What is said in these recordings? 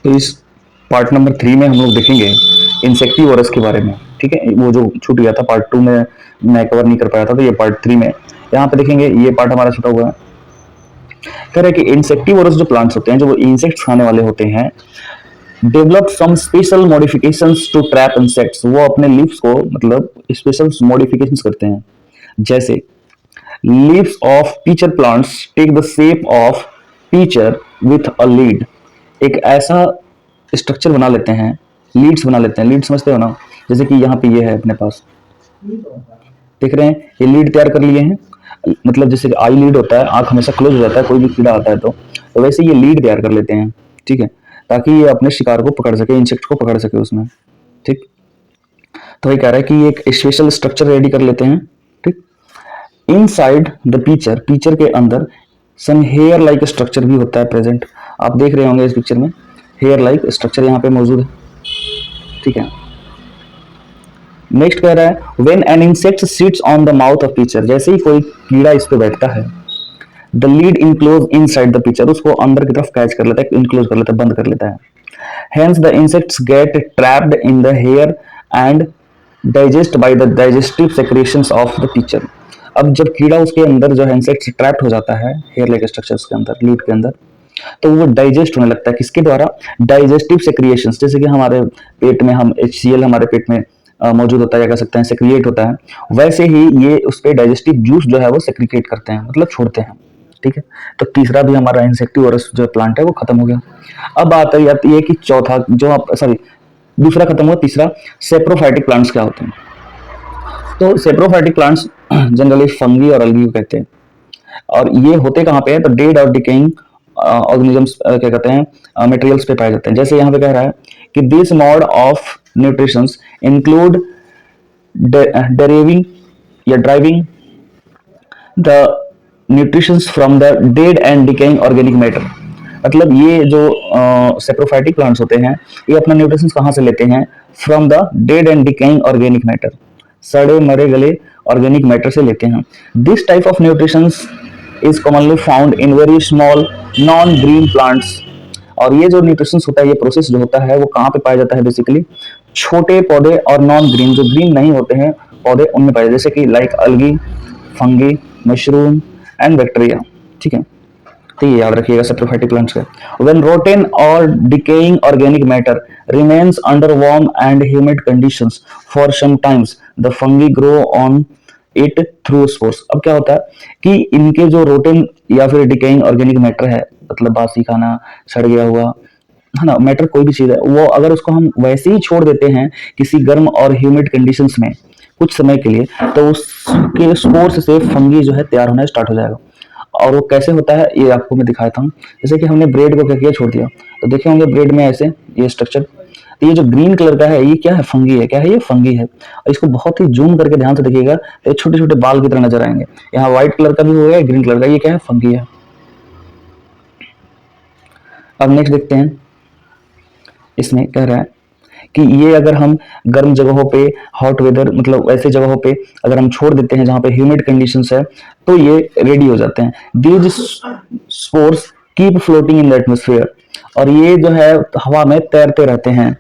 तो इस part number 3 में हम लोग देखेंगे इंसेक्टिवोरस के बारे में। ठीक है, वो जो छूट गया था पार्ट 2 में मैं कवर नहीं कर पाया था, तो ये पार्ट 3 में यहाँ पे देखेंगे। ये पार्ट हमारा छूटा हुआ है। कह रहे हैं कि इंसेक्टिवोरस जो प्लांट्स होते हैं, जो वो इंसेक्ट्स खाने वाले होते हैं, develop some special modifications to trap insects. वो अपने लीव्स को मतलब स्पेशल मॉडिफिकेशंस करते हैं। जैसे leaves of pitcher plants take the shape of pitcher with a lid. एक ऐसा स्ट्रक्चर बना लेते हैं, लीड्स बना लेते हैं। लीड समझते हो ना, जैसे कि यहाँ पे ये है अपने पास, देख रहे हैं, ये लीड तैयार कर लिए हैं। मतलब जैसे कि आई लीड होता है, आंख हमेशा क्लोज हो जाता है कोई भी कीड़ा आता है तो वैसे ये लीड तैयार कर लेते हैं। ठीक है, ताकि ये अपने शिकार को पकड़ सके, इंसेक्ट को पकड़ सके उसमें। ठीक, तो ये कह रहा है कि ये एक स्पेशल स्ट्रक्चर रेडी कर लेते हैं। ठीक, इनसाइड द पीचर, पीचर के अंदर सम हेयर लाइक स्ट्रक्चर भी होता है प्रेजेंट। आप देख रहे होंगे इस पिक्चर में हेयर लाइक स्ट्रक्चर यहाँ पे मौजूद है। ठीक है, नेक्स्ट कह रहा है when an insect sits on the mouth of pitcher, जैसे ही कोई कीड़ा इस पे बैठता है, the lead enclose inside the pitcher, उसको अंदर की तरफ कैच कर लेता है, इनक्लोज कर लेता है, बंद कर लेता है। Hence the insects get trapped in the hair and digest by the digestive secretions of the pitcher. अब जब कीड़ा उसके अंदर जो है इंसेक्ट ट्रैप्ड हो जाता है हेयर लाइक स्ट्रक्चर्स के अंदर, लीड के अंदर, तो वो डाइजेस्ट होने लगता है। किसके द्वारा? डाइजेस्टिव सेक्रिएशंस। जैसे कि हमारे पेट में हम HCl हमारे पेट में मौजूद होता है, या कह सकते हैं सेक्रिएट होता है, वैसे ही ये उस पर डाइजेस्टिव जूस जो है वो सेक्रिकेट करते हैं, मतलब छोड़ते हैं। ठीक है, तो तीसरा भी हमारा इंसेक्टिवोरस जो प्लांट है वो खत्म हो गया। अब बात आती है कि चौथा जो सॉरी दूसरा खत्म हुआ, तीसरा सेप्रोफाइटिक प्लांट्स क्या होते हैं। तो सेप्रोफाइटिक प्लांट्स जनरली फंगी और अलगी को कहते हैं। और ये होते कहाँ पे हैं? तो डेड और डिकेइंग ऑर्गेनिजम्स क्या कहते हैं, मटेरियल्स पे पाए जाते हैं। जैसे यहाँ पे कह रहा है कि this mode of nutritions include deriving या driving the nutritions from the dead and decaying organic matter. मतलब ये जो सेप्रोफाइटिक प्लांट्स होते हैं, ये अपना न्यूट्रिशंस कहाँ से लेते हैं? From the dead and decaying organic matter, सड़े मरे गले ऑर्गेनिक मैटर से लेते हैं। This type of nutritions is commonly found in very small non green plants. और ये जो न्यूट्रिशंस होता है, ये प्रोसेस जो होता है वो कहाँ पे पाया जाता है? बेसिकली छोटे पौधे और नॉन ग्रीन, जो ग्रीन नहीं होते हैं पौधे, उनमें पाया जाता है। जैसे कि like algae, fungi, mushroom and bacteria. ठीक है, तो ये याद रखिएगा सेप्रोफाइटिक प्लांट्स का। व्हेन रोटेन और decaying organic matter remains under warm and humid conditions for some times, the fungi grow on it through spores. अब क्या होता है कि इनके जो रोटेन या फिर डिकेइंग ऑर्गेनिक मैटर है, मतलब बासी खाना, सड़ गया हुआ है ना मैटर, कोई भी चीज है, वो अगर उसको हम वैसे ही छोड़ देते हैं किसी गर्म और ह्यूमिड कंडीशंस में कुछ समय के लिए, तो उसके स्पोर्स से फंगी जो है तैयार होना स्टार्ट हो जाएगा। और वो कैसे होता है ये आपको मैं दिखाता हूँ। जैसे कि हमने ब्रेड को क्या किया, छोड़ दिया, तो देखे होंगे ब्रेड में ऐसे ये स्ट्रक्चर। तो ये जो ग्रीन कलर का है, ये क्या है? फंगी है। क्या है ये? फंगी है। और इसको बहुत ही जूम करके ध्यान से देखिएगा तो छोटे छोटे बाल की तरह नजर आएंगे। यहाँ व्हाइट कलर का भी हो गया, ग्रीन कलर का, ये क्या है? फंगी है। अब नेक्स्ट देखते हैं, इसमें कह रहा है कि ये अगर हम गर्म जगहों पे, हॉट वेदर, मतलब ऐसे जगहों पे अगर हम छोड़ देते हैं जहां पे ह्यूमिड कंडीशंस है, तो ये रेडी हो जाते हैं। These spores keep floating in the atmosphere, और ये जो है हवा में तैरते रहते हैं।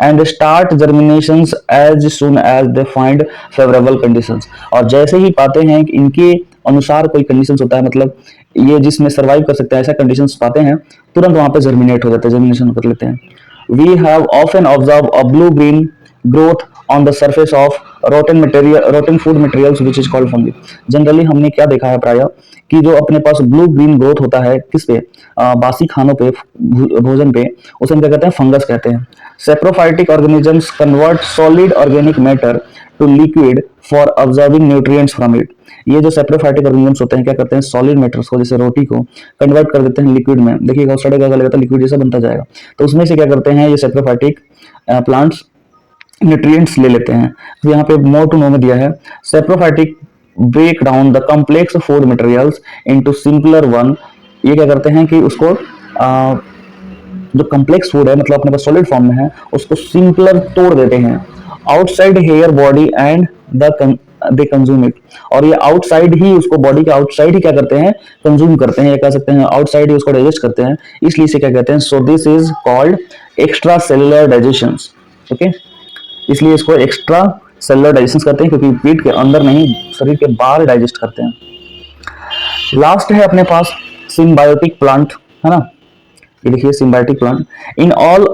And start germinations as soon as they find favourable conditions. और जैसे ही पाते हैं कि इनके अनुसार कोई कंडीशंस होता है, मतलब ये जिसमें सर्वाइव कर सकता है, ऐसा कंडीशंस पाते हैं, तुरंत वहां पे जर्मिनेट हो जाते हैं, जर्मिनेशन कर लेते हैं। We have often observed a blue-green growth on the surface of rotten food materials which is called fungi. Generally हमने क्या देखा है प्राय कि जो अपने पास ब्लू ग्रीन ग्रोथ होता है किस पे? बासी खानों पे, भोजन पे, उसे हम क्या कहते हैं? फंगस कहते हैं। Saprophytic organisms convert solid organic matter to liquid for observing nutrients from it. ये जो सेप्रोफाइटिक ऑर्गेनिजम्स होते हैं क्या करते हैं? सॉलिड मैटर्स को, जैसे रोटी को, कन्वर्ट कर देते हैं लिक्विड में। देखिएगा सड़ेगा गलेगा तो लिक्विड जैसा बनता जाएगा। तो उसमें से क्या करते हैं ये सेप्रोफाइटिक प्लांट्स? न्यूट्रिएंट्स ले लेते हैं। तो यहाँ पे मोर टू नो में दिया है, saprophytic break down the complex food materials into simpler one. ये क्या करते हैं कि उसको जो कॉम्प्लेक्स फूड है, मतलब अपने पास सॉलिड फॉर्म में है, उसको सिंपलर तोड़ देते हैं। Outside their body and the they consume it, और ये आउटसाइड ही उसको, बॉडी के आउटसाइड ही क्या करते हैं, कंज्यूम करते हैं, या कह सकते हैं आउटसाइड ही उसको डाइजेस्ट करते हैं, इसलिए इसे क्या कहते हैं, so this is called extra cellular digestion. Okay, इसलिए इसको एक्स्ट्रा सेलुलर डाइजेशन कहते हैं, क्योंकि पेट के अंदर नहीं, शरीर के बाहर डाइजेस्ट करते हैं। लास्ट है अपने पास सिम्बायोटिक प्लांट, है ना, ये देखिए symbiotic plant. In all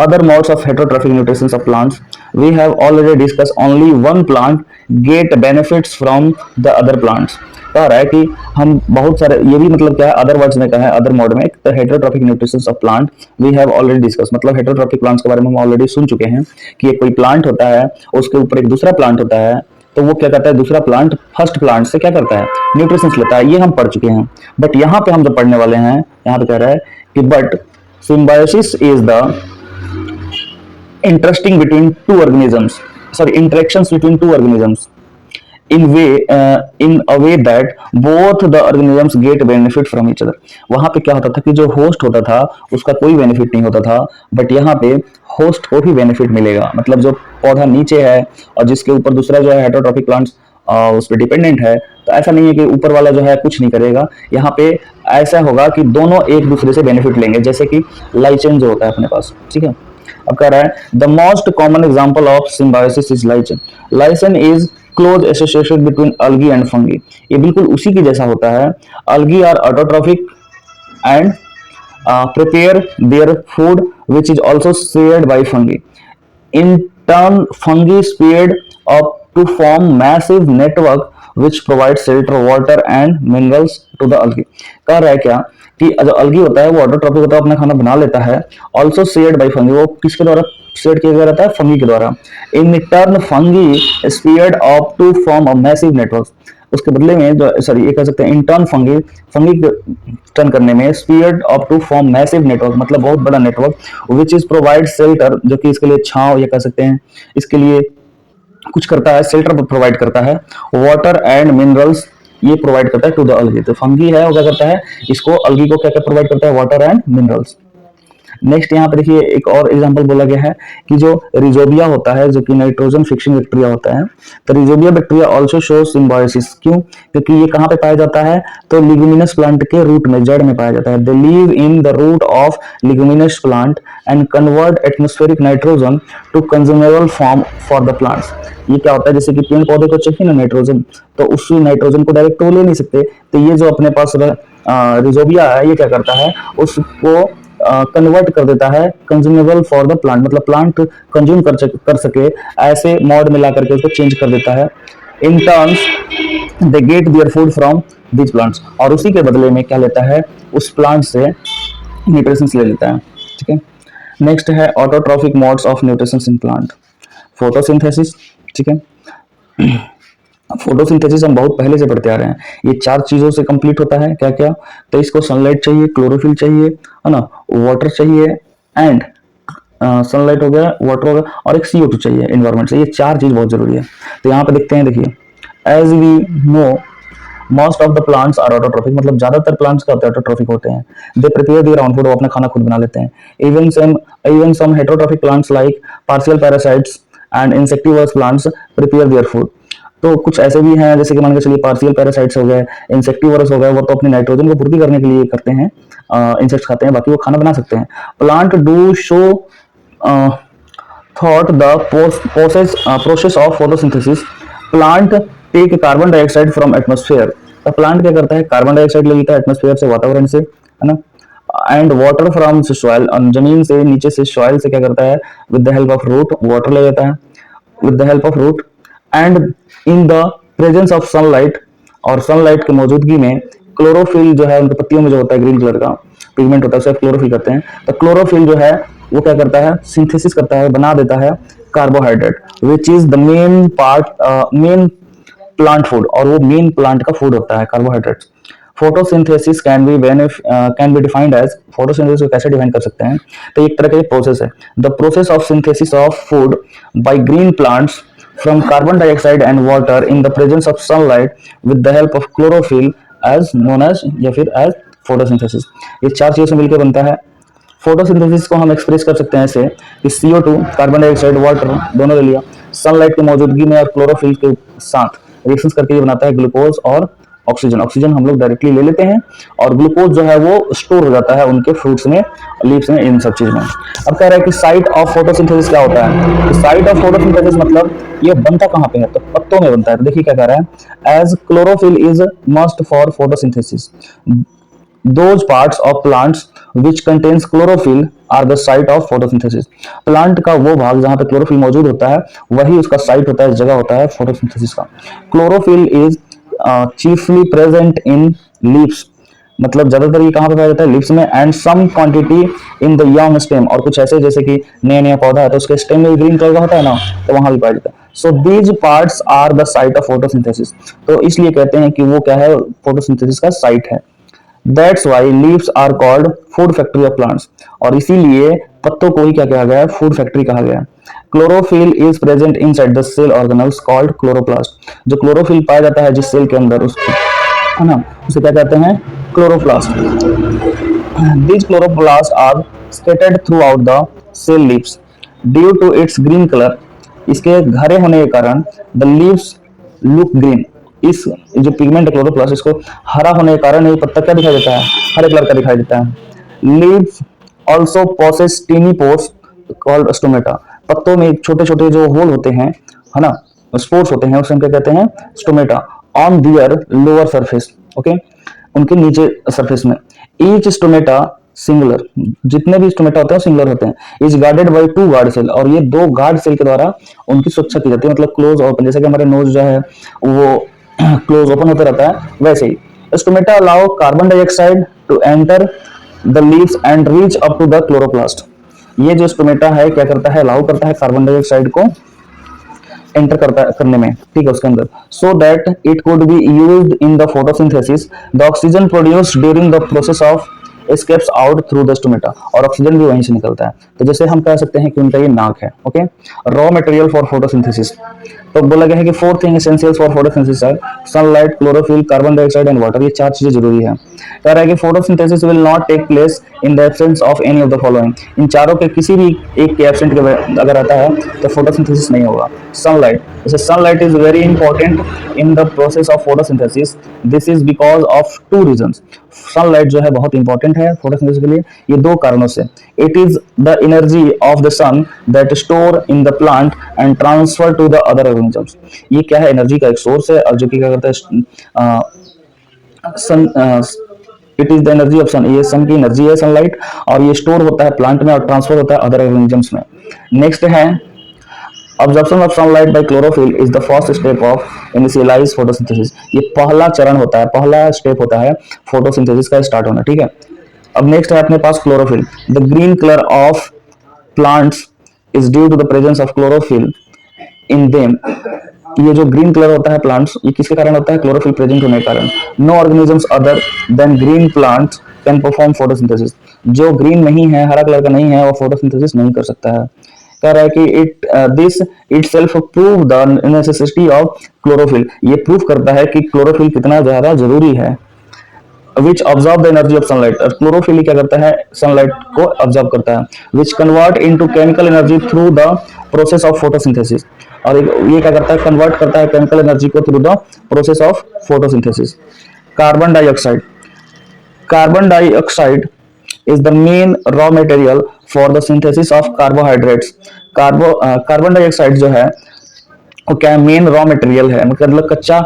other modes of heterotrophic nutrition of plants we have already discuss only one plant get benefits from the other plants. कह रहा है कि हम बहुत सारे, ये भी मतलब क्या है, अदर वर्ड्स में कहा है, अदर मोड में, the heterotrophic nutrition of plant we have already discuss, मतलब हेटेरोट्रॉफिक प्लांट्स के बारे में हम ऑलरेडी सुन चुके हैं कि एक कोई प्लांट होता है, उसके ऊपर एक दूसरा प्लांट होता है, तो वो क्या करता है, दूसरा प्लांट फर्स्ट प्लांट से क्या करता है, न्यूट्रिशन लेता है, ये हम पढ़ चुके हैं। बट यहाँ पे हम जो पढ़ने वाले हैं, यहाँ पे कह रहा है कि but symbiosis is the interesting between two organisms, sorry interactions between two organisms in a way that both the organisms get benefit from each other। वहां पे क्या होता था कि जो होस्ट होता था उसका कोई बेनिफिट नहीं होता था, बट यहाँ पे होस्ट को भी बेनिफिट मिलेगा, मतलब जो पौधा नीचे है और जिसके ऊपर दूसरा जो है हेटेरोट्रॉफिक प्लांट्स उस पर डिपेंडेंट है, तो ऐसा नहीं है कि ऊपर वाला जो है कुछ नहीं करेगा, यहाँ पे ऐसा होगा कि दोनों एक दूसरे से बेनिफिट लेंगे, जैसे कि लाइचेन जो होता है अपने पास, ठीक है। अब कह रहा है the most common example of symbiosis is lichen. Lichen is close association between algae and fungi, ये बिल्कुल उसी की जैसा होता है। Algae are autotrophic and prepare their food which is also shared by fungi. In turn, fungi spread up to form massive network which provides shelter, water and minerals to the algae। कह रहा है क्या कि जो algae होता है वो autotrophic होता है, अपना खाना बना लेता है, also shared by fungi, वो किसके द्वारा शेयर किया गया रहता है, फंगी के द्वारा। In turn fungi speed up to form a massive network, उसके बदले में जो, सॉरी ये कह सकते हैं in turn fungi, fungi turn करने में speed up to form massive network, मतलब बहुत बड़ा network, which is provide shelter, जो कि इसके लिए छांव ये कह सकते हैं, इसके लिए कुछ करता है, शेल्टर प्रोवाइड करता है, वाटर एंड मिनरल्स ये प्रोवाइड करता है टू द अलगी। तो फंगी है वो क्या करता है, इसको अलगी को क्या क्या प्रोवाइड करता है, वाटर एंड मिनरल्स। नेक्स्ट यहाँ पे देखिए एक और एग्जांपल बोला गया है कि जो रिजोबिया होता है, जो कि नाइट्रोजन फिक्सिंग बैक्टीरिया होता है, तो रिजोबिया बैक्टीरिया आल्सो शो सिम्बायोसिस। क्यों? क्योंकि ये कहाँ पे पाया जाता है, तो लिग्यूमिनस प्लांट के रूट में, जड़ में पाया जाता है। They live in the root of leguminous plant and convert atmospheric nitrogen to consumable form for the plants. ये क्या होता है, जैसे कि पेड़ पौधे को चाहिए ना नाइट्रोजन, तो उस नाइट्रोजन को डायरेक्ट तो ले नहीं सकते, तो ये जो अपने पास रिजोबिया है ये क्या करता है, उसको कन्वर्ट कर देता है कंज्यूमेबल फॉर द प्लांट, मतलब प्लांट कंज्यूम कर सके ऐसे मॉड में ला करके उसको चेंज कर देता है। In terms they get their food from this plants, और उसी के बदले में क्या लेता है, उस प्लांट से न्यूट्रिशंस ले लेता है। ठीक है, नेक्स्ट है autotrophic modes of nutritions in plant. Photosynthesis, ठीक है, फोटोसिंथेसिस हम बहुत पहले से पढ़ते आ रहे हैं, ये 4 चीजों से कंप्लीट होता है। क्या क्या? तो इसको सनलाइट चाहिए, क्लोरोफिल चाहिए, है ना, वाटर चाहिए एंड सनलाइट हो गया, वाटर हो गया, और एक CO2 चाहिए एनवायरमेंट से। ये 4 चीज बहुत जरूरी है। तो यहाँ पे देखते हैं, देखिए as we know most of the plants are autotrophic, मतलब ज्यादातर प्लांट्स क्या होते हैं, ऑटोट्रॉफिक होते हैं। They prepare their own food, वो अपना खाना खुद बना लेते हैं। Even some heterotrophic plants like partial parasites and insectivorous plants prepare their food. तो कुछ ऐसे भी हैं, जैसे कि मान के चलिए पार्शियल पैरासाइट्स हो गए, इंसेक्टिवर्स हो गए, वो तो अपनी नाइट्रोजन को पूर्ति करने के लिए करते हैं, इंसेक्ट्स खाते हैं, बाकी वो खाना बना सकते हैं। Plant do show thought the process of photosynthesis. Plant take carbon dioxide from atmosphere, तो प्लांट क्या करता है, कार्बन डाइऑक्साइड ले लेता है एटमॉस्फेयर से, वातावरण से, है ना, एंड वाटर फ्रॉम सॉइल, जमीन से, नीचे से, सॉइल से क्या करता है, with the help of root water ले लेता है, with the help of root and in the presence of sunlight, और सनलाइट की मौजूदगी में क्लोरोफिल जो है उनकी पत्तियों में जो होता है ग्रीन कलर का पिगमेंट होता है, उसे क्लोरोफिल कहते हैं। तो क्लोरोफिल जो है वो क्या करता है, सिंथेसिस करता है, बना देता है carbohydrate, which is the main part, main plant food, और वो मेन प्लांट का फूड होता है carbohydrates. Photosynthesis can be defined as, photosynthesis को कैसे डिफाइन कर सकते हैं, तो एक तरह का ये प्रोसेस है, the process of synthesis of food by green plants from carbon dioxide and water in the presence of sunlight with the help of chlorophyll as known as, या फिर as photosynthesis। ये 4 चीजों से मिलकर बनता है। फोटोसिंथेसिस को हम एक्सप्रेस कर सकते हैं ऐसे कि CO2, कार्बन डाइऑक्साइड, वाटर दोनों ले लिया, सनलाइट की मौजूदगी में और क्लोरोफिल के साथ रिएक्शंस करके ये बनाता है ग्लूकोज और ऑक्सीजन। ऑक्सीजन हम लोग डायरेक्टली ले लेते हैं और ग्लूकोज जो है वो स्टोर हो जाता है उनके फ्रूट्स में, लीव्स में, इन सब चीज में। अब कह रहा है कि साइट ऑफ फोटोसिंथेसिस क्या होता है? तो साइट ऑफ फोटोसिंथेसिस मतलब ये बनता कहाँ पे है? तो पत्तों में बनता है। तो देखिए क्या कह रहा है, as chlorophyll is must for photosynthesis, those parts of plants which contains chlorophyll are the site of photosynthesis। Plant का वो भाग जहां पे क्लोरोफिल मौजूद होता है वही उसका साइट होता है, जगह होता है फोटोसिंथेसिस का। Chlorophyll is chiefly present in leaves, मतलब ज्यादातर ये कहां पे पाया जाता है? लीव्स में। And some quantity in the young stem, और कुछ ऐसे जैसे कि नया नया पौधा है तो उसके स्टेम में ग्रीन कलर का होता है ना, तो वहां भी पाया जाता है। So these parts are the site of photosynthesis, तो इसलिए कहते हैं कि वो क्या है? फोटोसिंथेसिस का साइट है। That's why leaves are called food factory of plants, और इसीलिए पत्तों को ही क्या कहा गया है? फूड फैक्ट्री कहा गया है। Chlorophyll is present inside the cell organelles called chloroplast, जो क्लोरोफिल पाया जाता है जिस सेल के अंदर, उसको है ना, उसे क्या कहते हैं? Chloroplast. These chloroplast are scattered throughout the cell leaves due to its green colour, इसके हरे होने के कारण द लीव्स लुक ग्रीन, इस जो पिगमेंट क्लोरोप्लास्ट इसको हरा होने के कारण ये पत्ता क्या दिखाई देता है? हरे कलर का दिखाई देता है। Leaves also possess tiny pores called stomata, पत्तों में छोटे छोटे जो होल होते हैं, है ना, स्पोर्स होते हैं, उसे हम क्या कहते हैं? Stomata. On their lower surface, okay, उनके नीचे सरफेस में। ईच स्टोमेटा सिंगुलर, जितने भी स्टोमेटा होते हैं सिंगुलर होते हैं। Is guarded by two guard cell, और ये दो गार्ड सेल के द्वारा उनकी सुरक्षा की जाती है, मतलब क्लोज ओपन, जैसे कि हमारे नोज जो है वो क्लोज ओपन होता रहता है, वैसे ही stomata allow carbon dioxide to enter the leaves and reach up to the chloroplast. ये जो स्टोमेटा है क्या करता है? अलाउ करता है कार्बन डाइऑक्साइड को एंटर करने में, ठीक है, उसके अंदर, so that it could be used in the photosynthesis. The oxygen produced during the process of escapes out through the stomata, और ऑक्सीजन भी वहीं से निकलता है। तो जैसे हम कह सकते हैं कि उनका ये नाक है, okay. Raw material for photosynthesis, तो बोला गया है कि 4 thing essentials for photosynthesis are sunlight, chlorophyll, carbon dioxide and water. ये 4 चीजें जरूरी है। कह रहा है कि photosynthesis will not take place in the absence of any of the following, इन चारों के किसी भी एक के एब्सेंट अगर आता है तो फोटोसिंथेसिस नहीं होगा। सनलाइट, जैसे sunlight is very important in the process of photosynthesis, this is because of 2 reasons. Sunlight जो है बहुत इंपॉर्टेंट है फोटोसिंथेसिस के लिए, ये 2 कारणों से। It is the energy of the sun that store in the plant and transfer to the other organisms. ये क्या है? एनर्जी का एक सोर्स है, और जो कि क्या करता है? Sun, it is the energy of sun, ये सन की एनर्जी है सनलाइट, और ये स्टोर होता है प्लांट में और ट्रांसफर होता है अदर ऑर्गेनिजम्स में। नेक्स्ट है Absorption of sunlight by chlorophyll is the first step of initialized photosynthesis। ये पहला चरण होता है, पहला स्टेप होता है फोटोसिंथेसिस का स्टार्ट होना, ठीक है। अब नेक्स्ट है अपने पास chlorophyll. The green colour of plants is due to the presence of chlorophyll in them. ये जो ग्रीन कलर होता है प्लांट्स, ये किसके कारण होता है? क्लोरोफिल प्रेजेंट होने के कारण। No organisms other than green plants can perform photosynthesis, जो ग्रीन नहीं है, हरा कलर का नहीं है, वो फोटोसिंथेसिस नहीं कर सकता है। कह रहा है कि it this itself prove the necessity of chlorophyll, ये प्रूव करता है कि क्लोरोफिल कितना ज्यादा जरूरी है। Which absorb the energy of sunlight, और क्लोरोफिल क्या करता है? सनलाइट को ऑब्जॉर्व करता है। Which convert into chemical energy through the process of photosynthesis, और ये क्या करता है? कन्वर्ट करता है केमिकल एनर्जी को through the process of photosynthesis. Carbon dioxide, carbon dioxide is the main raw material for the synthesis of carbohydrates। Carbon dioxide जो है वो क्या मेन रॉ मटेरियल है, मतलब कच्चा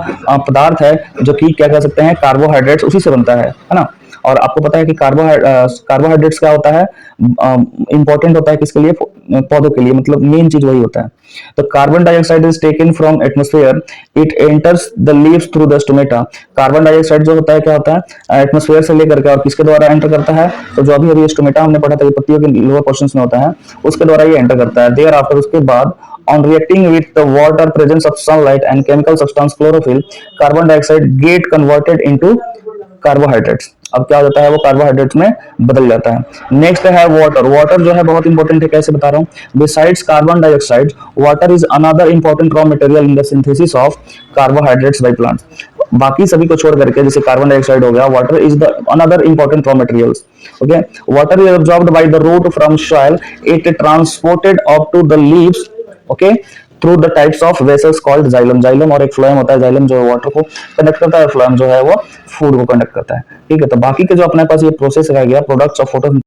पदार्थ है जो कि क्या कह सकते हैं? कार्बोहाइड्रेट्स उसी से बनता है ना। और आपको पता है कि कार्बोहाइड्रेट्स क्या होता है? इंपॉर्टेंट होता है किसके लिए? पौधों के लिए, मतलब मेन चीज वही होता है। तो carbon dioxide is taken from atmosphere, it enters the leaves through the stomata. Carbon dioxide जो होता है क्या होता है? एटमोस्फेयर से लेकर के, और किसके द्वारा एंटर करता है? तो जो अभी अभी स्टोमेटा हमने पढ़ा था, ये पत्तियों के लोअर पोर्शंस में होता है, उसके द्वारा ये एंटर करता है। देयर आफ्टर, उसके बाद on reacting with the water presence of sunlight and chemical substance chlorophyll, carbon dioxide get converted into carbohydrates। अब क्या हो जाता है? वो कार्बोहाइड्रेट्स में बदल जाता है। नेक्स्ट है वाटर। वाटर जो है बहुत इंपॉर्टेंट है, कैसे बता रहा हूँ? Besides carbon dioxide, water is another important raw material in the synthesis of carbohydrates by plants. बाकी सभी को छोड़ करके, जैसे कार्बन डाइऑक्साइड हो गया, water is the another important raw materials, okay. Water is absorbed by the root from soil, it transported up to the leaves, okay, through the types of vessels called xylem. Xylem और एक phloem होता है। Xylem जो है water को conduct करता है, phloem जो है वो फूड को कंडक्ट करता है। ठीक है, तो बाकी के जो अपने पास ये प्रोसेस रह गया प्रोडक्ट्स ऑफ फोटो